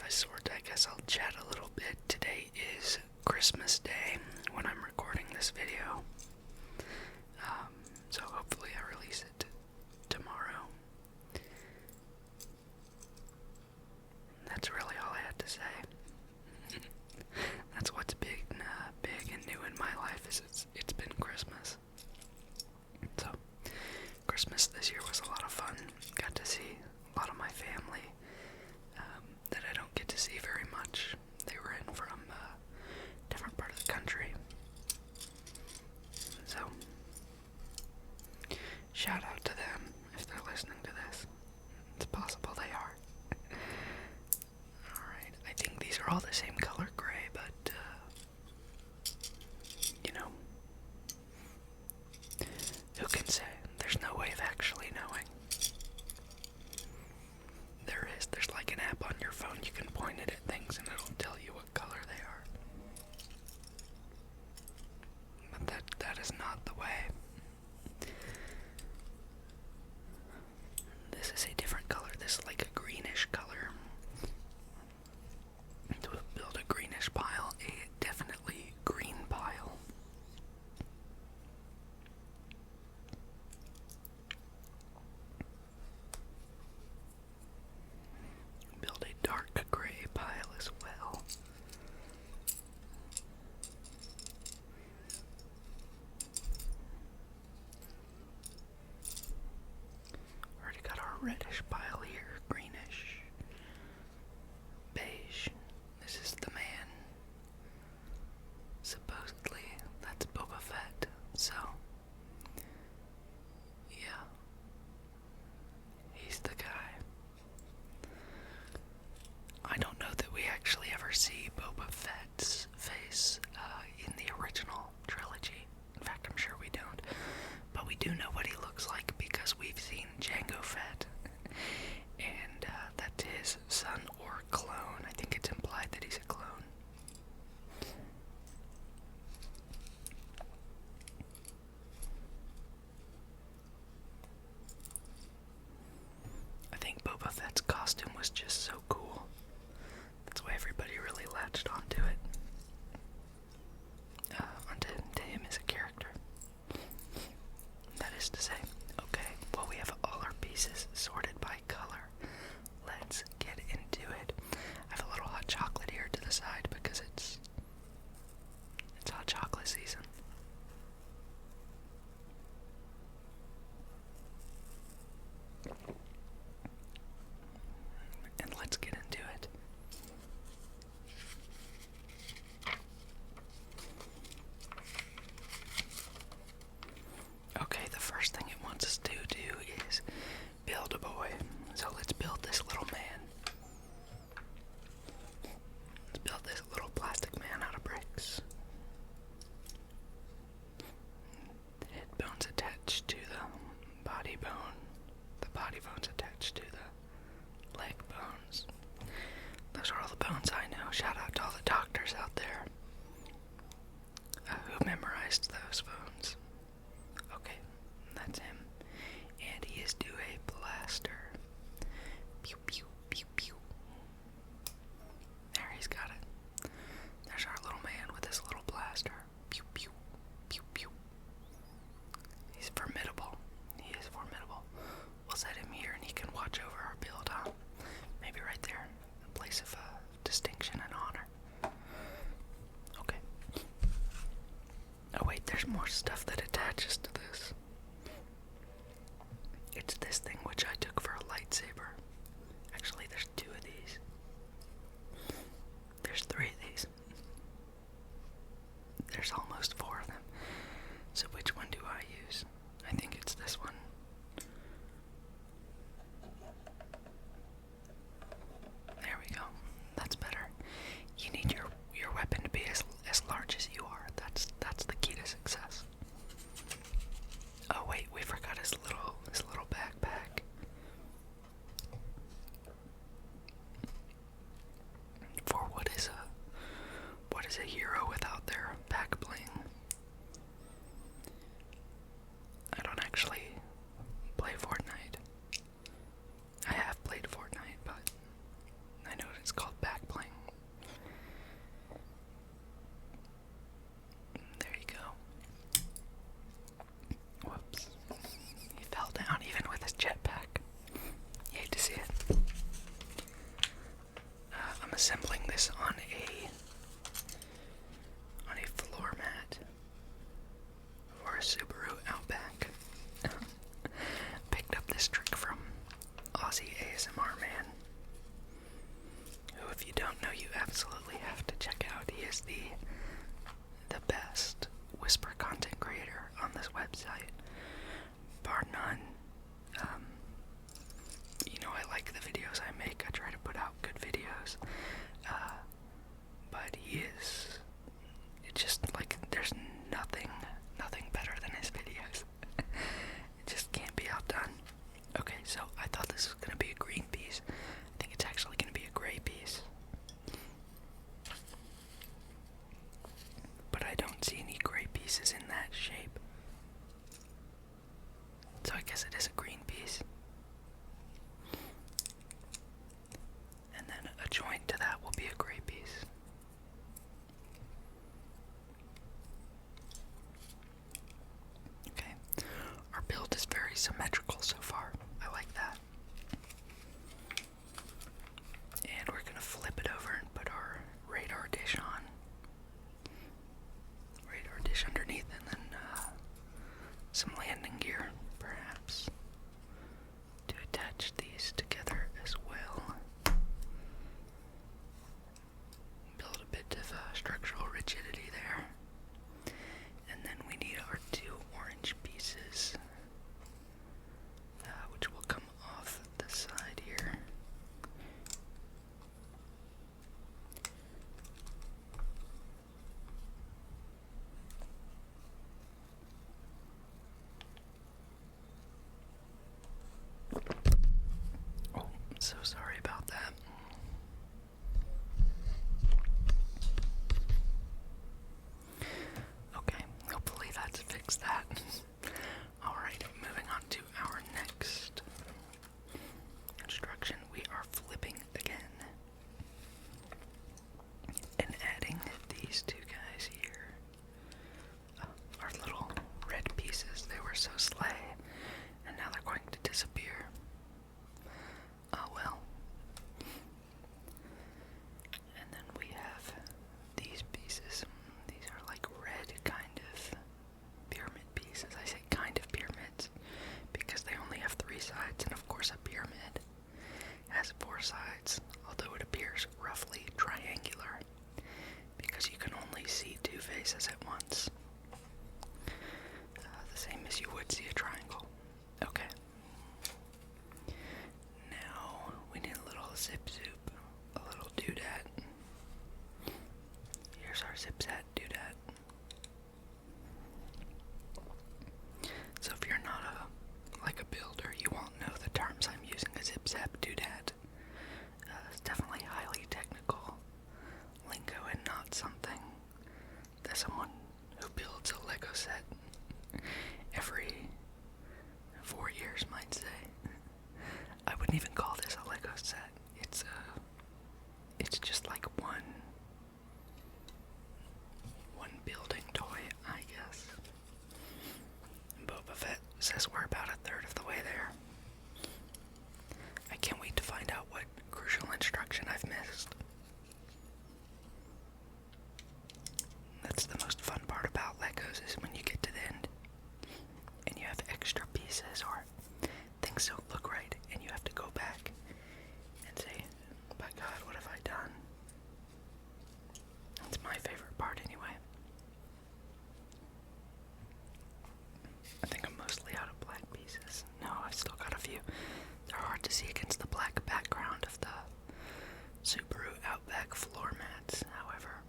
I guess I'll chat a little bit. Today is Christmas Day when I'm recording this video. So hopefully I release it tomorrow. That's really all I had to say. That's what's big and new in my life is it's been Christmas. So Christmas this year was a lot of fun. Got to see a lot of my family that I don't get to see very much. They were in from a different part of the country. So shout out to them if they're listening to this. It's possible they are. Alright, I think these are all the same color gray, but who can say? There's no way of actually knowing. There's like an app on your phone, you can point it at things and it'll tell you what color they are. But that is not the way. This is a different color. This is like a greenish color. To build a greenish pile, a definitely green pile. Build a dark gray pile as well. Already got our reddish pile here, greenish, beige. This is the man. Supposedly, that's Boba Fett. So, yeah, he's the guy. I don't know that we actually ever see Boba Fett's face in the original trilogy. In fact, I'm sure we don't. But we do know what he looks like because we've seen Jango Fett. And that's his son or clone. I think it's implied that he's a clone. I think Boba Fett's costume was just so cool. That's why everybody really latched onto it. Onto him as a character. That is to assembling this on a floor mat for a Subaru Outback. Picked up this trick from Aussie ASMR Man, who, if you don't know, you absolutely have to check out. He is the best whisper content creator on this website, bar none. I like the videos I make. I try to put out good videos, but it's just like there's nothing better than his videos. It just can't be outdone. Okay, so I thought this was gonna be a green piece. I think it's actually gonna be a gray piece, but I don't see any gray pieces in that shape, so I guess it is a green piece. And then a joint to that will be a gray piece. Okay, our build is very symmetrical so far. I like that. And we're gonna flip it over and put our radar dish on. Radar dish underneath, and then some landing gear, perhaps, to attach these together as well. Build a bit of structural rigidity there. And then we need our two orange pieces, which will come off the side here. Oh, I'm so sorry about that. Okay, hopefully that's fixed that. Alright, moving on to our next instruction. We are flipping again and adding these two guys here. Our little red pieces, they were so slay, and now they're going to disappear. Oh well. And then we have these pieces. These are like red kind of pyramid pieces. I say kind of pyramids because they only have 3 sides, and of course a pyramid has 4 sides, although it appears roughly triangular because you can only see 2 faces at once. The same as you would see a triangle. Okay. Now we need a little zip zoop, a little doodad. Here's our zip zap doodad. So if you're not a builder, you won't know the terms I'm using. A zip zap doodad. It's definitely highly technical lingo and not something that someone who builds a Lego set every 4 years might say. I wouldn't even call this a Lego set. It's just like one building toy, I guess. Boba Fett says we're about a third of the way there. I can't wait to find out what crucial instruction I've missed. That's the most fun part about Legos, is when you get to the end and you have extra pieces or things don't look right and you have to go back and say, by God, what have I done? That's my favorite part anyway. I think I'm mostly out of black pieces. No, I've still got a few. They're hard to see against the black background of the Subaru Outback floor mats, however.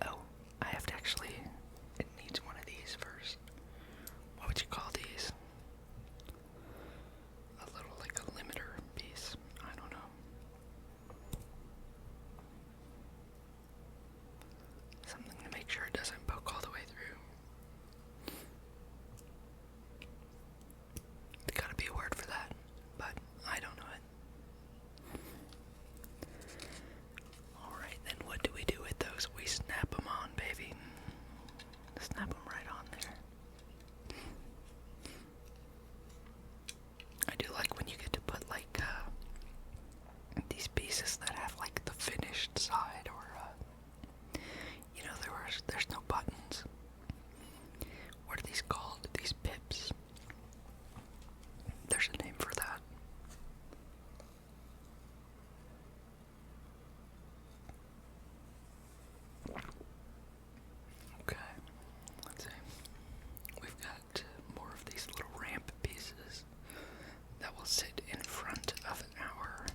Oh, I have to actually, it needs one of these first. What would you call these? A little, like a limiter piece. I don't know. Something to make sure it doesn't poke all the way through. There's gotta be a word for that, but I don't know it. Alright, then what do we do with those? We snap them on, baby. Snap them right on there. I do like when you get to put like these pieces that have like finished side, or there's no buttons. What are these called? These pips. There's a name for that. Okay, let's see. We've got more of these little ramp pieces that will sit in front of our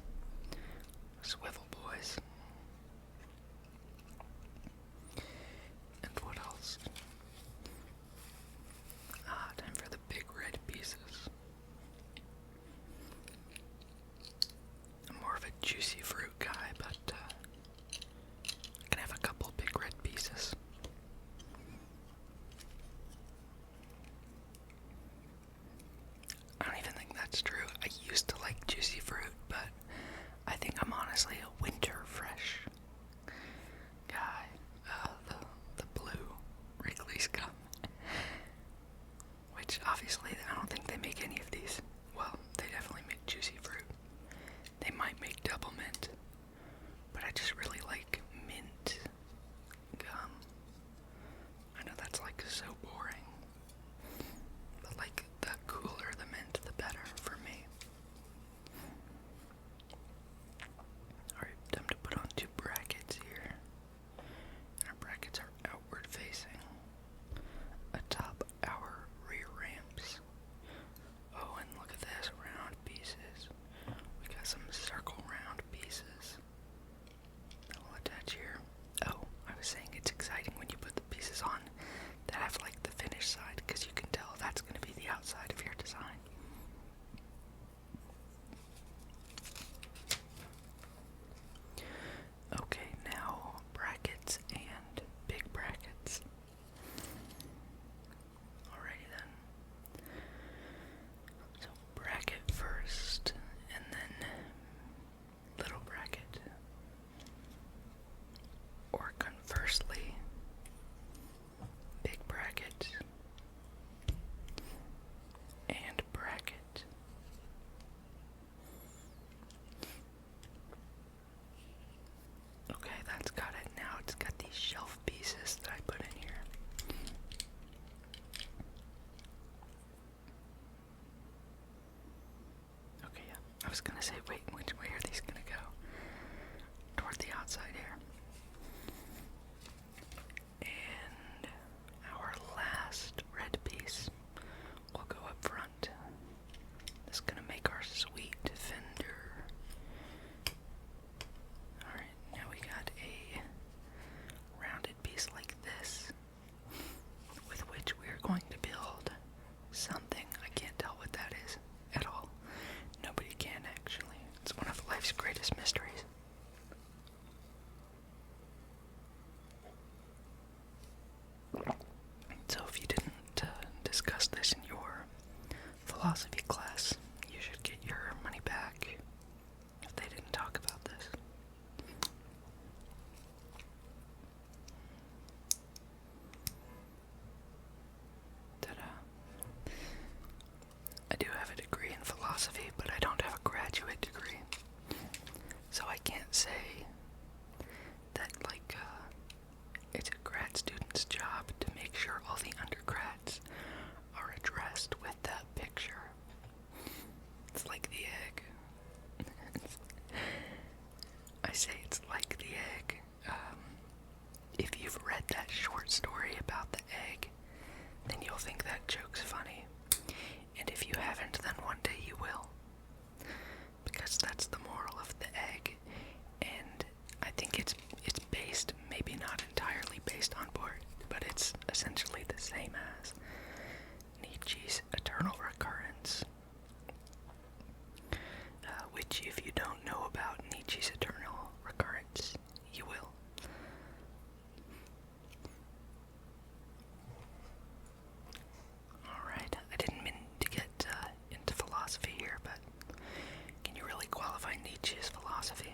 swivel boys. And what else? Time for the big red pieces. I'm more of a juicy fruit guy, but I can have a couple big red pieces. I don't even think that's true. I used to like juicy fruit, but I think I'm honestly a winter fresh guy. The blue Wrigley's gum. Which obviously I don't think they make any of these. Well, they definitely make juicy fruit. They might make double mint, but I just really like mint gum. I know that's like so boring, but like the cooler the mint, the better for me. Alright, time to put on two brackets here. And our brackets are outward facing, atop our rear ramps. Oh, and look at this, round pieces. We got some circle round pieces that will attach here. Oh, I was saying it's exciting when you put the pieces on that have like the finished side, because you can tell that's going to be the outside of your design. Okay, now brackets and big brackets. Alrighty then. So bracket first, and then little bracket. Or conversely, big bracket and bracket. Okay, that's got it. Now it's got these shelf pieces that I put in here. Okay, yeah. I was gonna say, wait, which way are these gonna go? Toward the outside here. And our last red piece will go up front. This is gonna make our sweet fender. Alright, now we got a rounded piece like this, with which we are going to build something. I can't tell what that is at all. Nobody can, actually. It's one of life's greatest mysteries. So if you didn't discuss this in your philosophy class, you should get your money back if they didn't talk about this. Ta-da. I do have a degree in philosophy, but I don't have a graduate degree. So I can't say that, like, it's a grad student's job to make sure all the undergrads are addressed with that picture. It's like the egg. I say it's like the egg. If you've read that short story about the egg, then you'll think that joke's funny. And if you haven't, then one day you will. Because that's the moral of the egg. And I think it's based, maybe not entirely based on board, but it's essentially the same as Nietzsche's eternal recurrence. Which, if you don't know about Nietzsche's eternal recurrence, you will. Alright, I didn't mean to get into philosophy here, but can you really qualify Nietzsche's philosophy?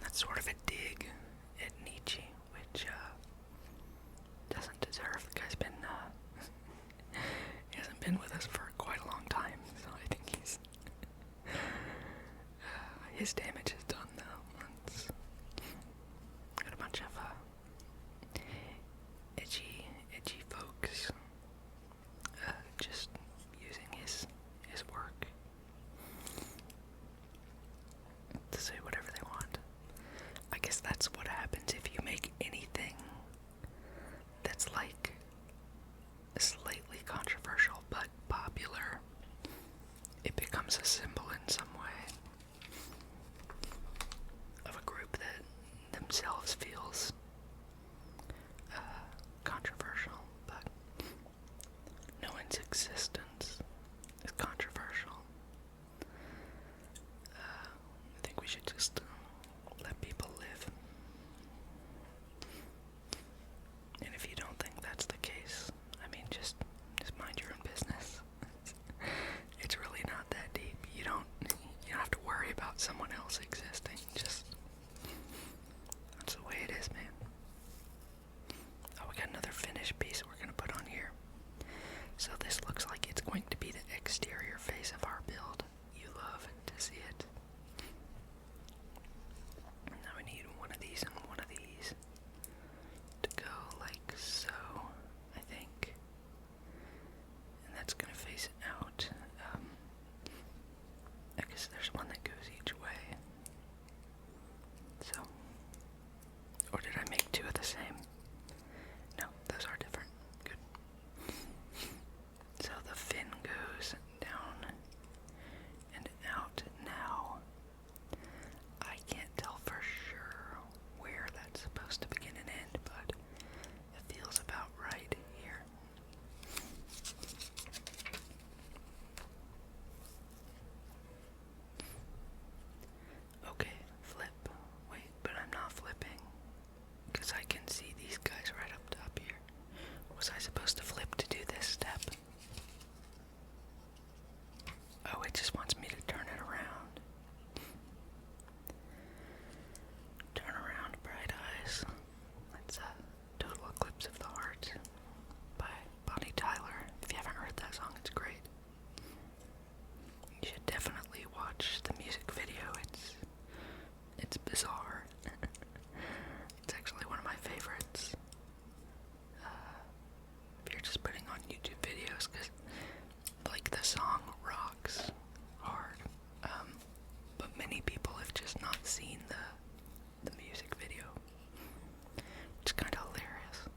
That's sort of a dig at Nietzsche, which doesn't deserve. The guy's been he hasn't been with us for quite a long time, so I think his damage has that's what happens if you make anything that's like slightly controversial but popular. It becomes a symbol in some way of a group that themselves feels controversial, but no one's existence is controversial. I think we should just let people live. And if you don't think that's the case, I mean, just mind your own business. It's really not that deep. You don't have to worry about someone else existing. Just that's the way it is, man. Oh, we got another finished piece we're gonna put on here. So this looks like it's going to be the exterior face of our build. You love to see it. Now we need one of these and one of these to go like so, I think. And that's gonna face out. I guess there's one that goes each way. So, or did I make two of the same? No, those are different. Good. So the fin goes down and out now. I can't tell for sure where that's supposed to begin and end, but it feels about right here. Okay, flip. Wait, but I'm not flipping, because I can see these guys right up top here. Was I supposed to flip to do this step? Oh, it just wants me to turn it around. Turn around, bright eyes. That's Total Eclipse of the Heart by Bonnie Tyler. If you haven't heard that song, it's great. You should definitely watch the music video. It's bizarre. It's actually one of my favorites. If you're just putting on YouTube videos, because like the song rocks hard, but many people have just not seen the music video, which is kind of hilarious.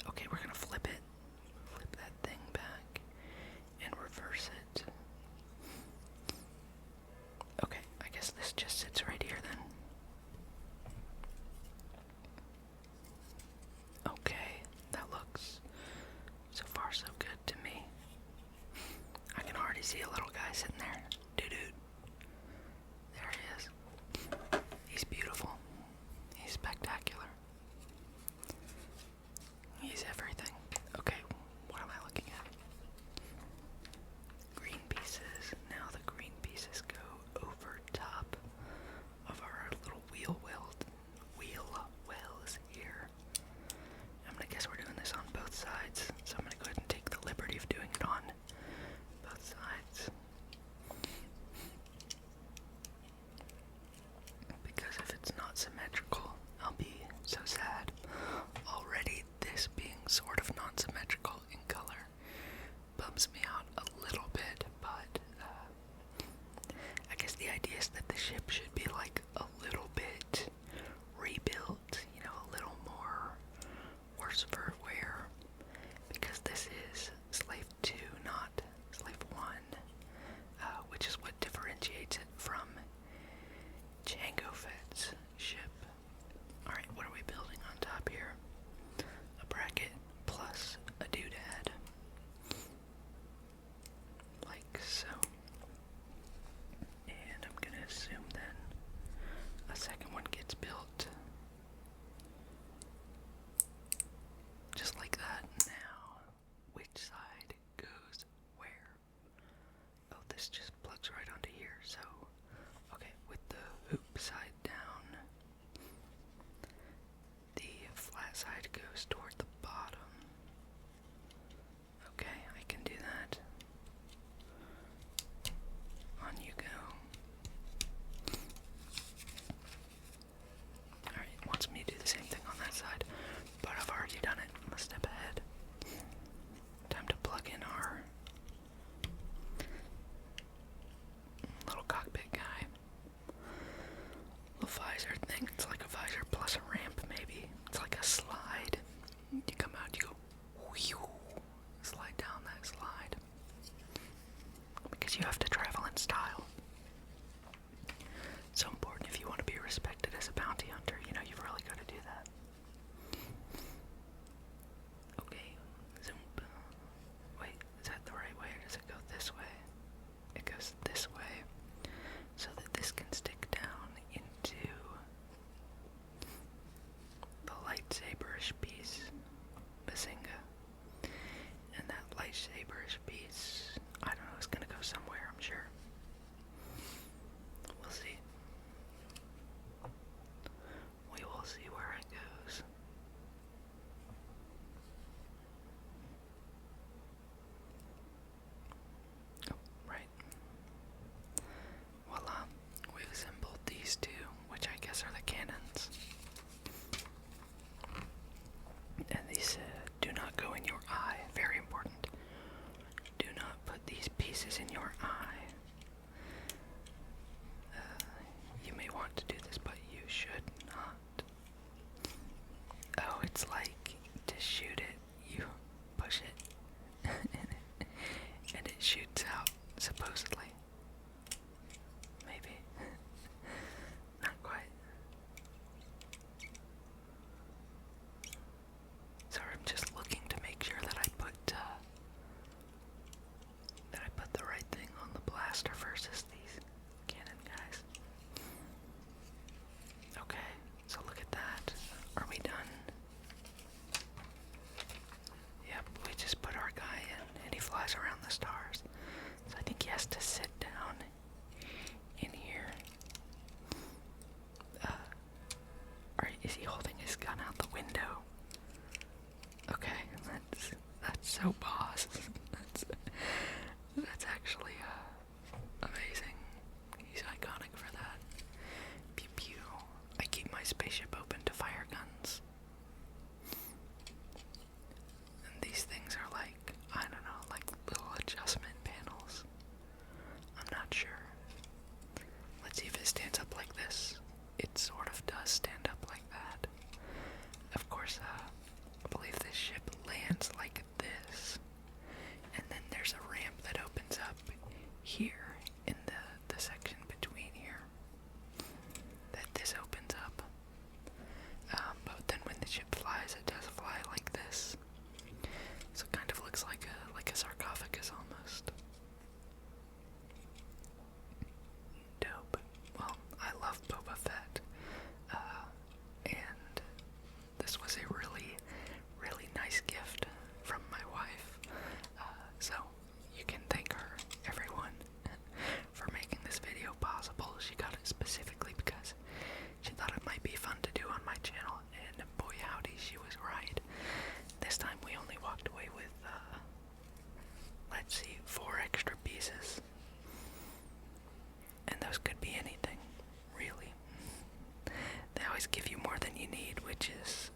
Okay, we're gonna flip that thing back and reverse it. Okay, I guess this just sits right here then. Okay, that looks so far so good to me. I can already see a little guy sitting there. Doo-doo. There he is. He's beautiful. He's spectacular. He's everything. Okay, what am I looking at? Green pieces. Now the green pieces go over top of our little wheel wells here. I'm gonna guess we're doing this on both sides, so I'm gonna go ahead and take the liberty of doing it on both sides. Because if it's not symmetrical, I'll be so sad. Already, this being sort of non-symmetrical in color bums me out a little bit, but I guess the idea is that the ship should be like a little bit rebuilt, a little more worse for wear, because this is Slave 2, not Slave 1, which is what differentiates it from Jango Fett's ship. Alright, what are we building on top here? A bracket plus a doodad. Like so. And I'm gonna assume then Is he holding his gun out the window? Okay, that's so boss. That's actually amazing. He's iconic for that. Pew pew. I keep my spaceship open to fire guns. And these things are like, I don't know, like little adjustment panels. I'm not sure. Let's see if it stands up like this. It sort of does stand up like that. Of course, I believe this ship lands like this. And then there's a ramp that opens up here in the section between here. That this opens up. But then when the ship flies, it does fly like this. So it kind of looks like a sarcophagus almost. Dope. Well, I love Boba Fett. And this was a really, really nice gift from my wife. So you can thank her, everyone, for making this video possible. She got it specifically because she thought it might be fun to do on my channel, and boy howdy, she was right. This time we only walked away with, let's see, 4 extra pieces. And those could be anything, really. They always give you more than you need, which is